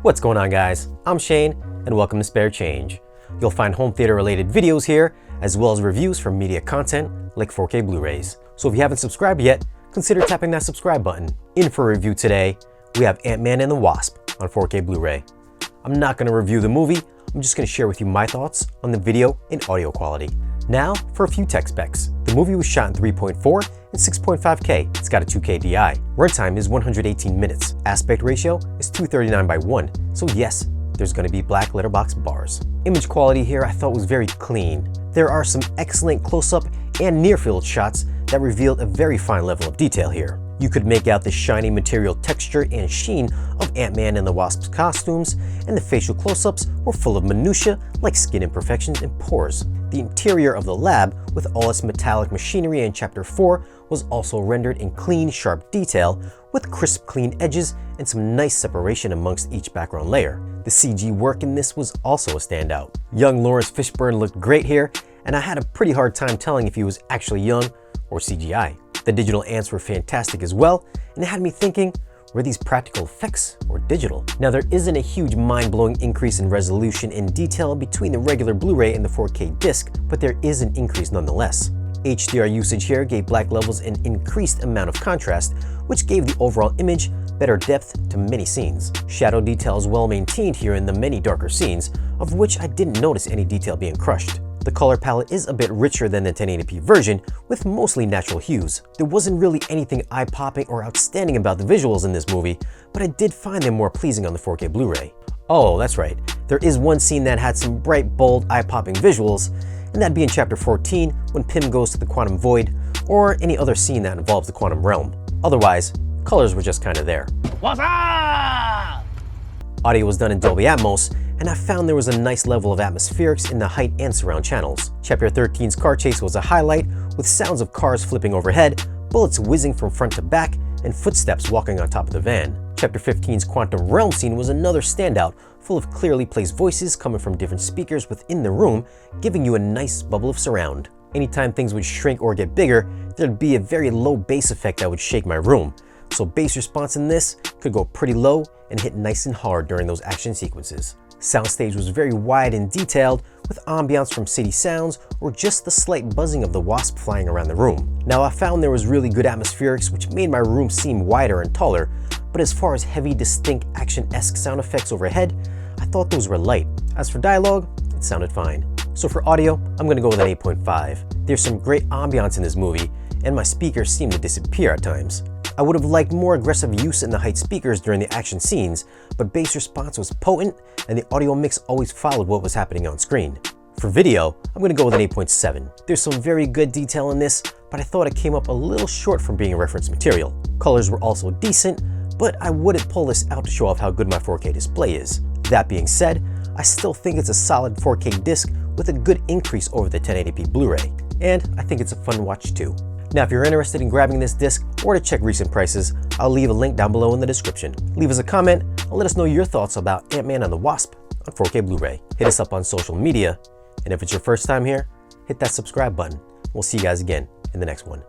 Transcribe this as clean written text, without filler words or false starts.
What's going on, guys? I'm Shane and welcome to Spare Change. You'll find home theater related videos here as well as reviews for media content like 4K Blu-rays. So if you haven't subscribed yet, consider tapping that subscribe button. In for a review today, we have Ant-Man and the Wasp on 4K Blu-ray. I'm not going to review the movie, I'm just going to share with you my thoughts on the video and audio quality. Now for a few tech specs. The movie was shot in 3.4 and 6.5K. It's got a 2K DI. Runtime is 118 minutes. Aspect ratio is 239:1. So yes, there's going to be black letterbox bars. Image quality here I thought was very clean. There are some excellent close-up and near-field shots that revealed a very fine level of detail here. You could make out the shiny material texture and sheen of Ant-Man and the Wasp's costumes, and the facial close-ups were full of minutiae like skin imperfections and pores. The interior of the lab, with all its metallic machinery in Chapter 4, was also rendered in clean, sharp detail, with crisp, clean edges and some nice separation amongst each background layer. The CG work in this was also a standout. Young Lawrence Fishburne looked great here, and I had a pretty hard time telling if he was actually young or CGI. The digital ants were fantastic as well, and it had me thinking, were these practical effects or digital? Now, there isn't a huge mind-blowing increase in resolution and detail between the regular Blu-ray and the 4K disc, but there is an increase nonetheless. HDR usage here gave black levels an increased amount of contrast, which gave the overall image better depth to many scenes. Shadow detail is well maintained here in the many darker scenes, of which I didn't notice any detail being crushed. The color palette is a bit richer than the 1080p version, with mostly natural hues. There wasn't really anything eye-popping or outstanding about the visuals in this movie, but I did find them more pleasing on the 4K Blu-ray. Oh, that's right, there is one scene that had some bright, bold, eye-popping visuals, and that'd be in Chapter 14 when Pym goes to the quantum void, or any other scene that involves the quantum realm. Otherwise, colors were just kind of there. What's up? Audio was done in Dolby Atmos, and I found there was a nice level of atmospherics in the height and surround channels. Chapter 13's car chase was a highlight, with sounds of cars flipping overhead, bullets whizzing from front to back, and footsteps walking on top of the van. Chapter 15's quantum realm scene was another standout, full of clearly placed voices coming from different speakers within the room, giving you a nice bubble of surround. Anytime things would shrink or get bigger, there'd be a very low bass effect that would shake my room. So bass response in this could go pretty low and hit nice and hard during those action sequences. Soundstage was very wide and detailed, with ambiance from city sounds or just the slight buzzing of the Wasp flying around the room. Now, I found there was really good atmospherics, which made my room seem wider and taller, but as far as heavy, distinct, action-esque sound effects overhead, I thought those were light. As for dialogue, it sounded fine. So for audio, I'm gonna go with an 8.5. There's some great ambiance in this movie, and my speakers seem to disappear at times. I would have liked more aggressive use in the height speakers during the action scenes, but bass response was potent and the audio mix always followed what was happening on screen. For video, I'm going to go with an 8.7. There's some very good detail in this, but I thought it came up a little short from being a reference material. Colors were also decent, but I wouldn't pull this out to show off how good my 4K display is. That being said, I still think it's a solid 4K disc with a good increase over the 1080p Blu-ray, and I think it's a fun watch too. Now, if you're interested in grabbing this disc or to check recent prices, I'll leave a link down below in the description. Leave us a comment and let us know your thoughts about Ant-Man and the Wasp on 4K Blu-ray. Hit us up on social media, and if it's your first time here, hit that subscribe button. We'll see you guys again in the next one.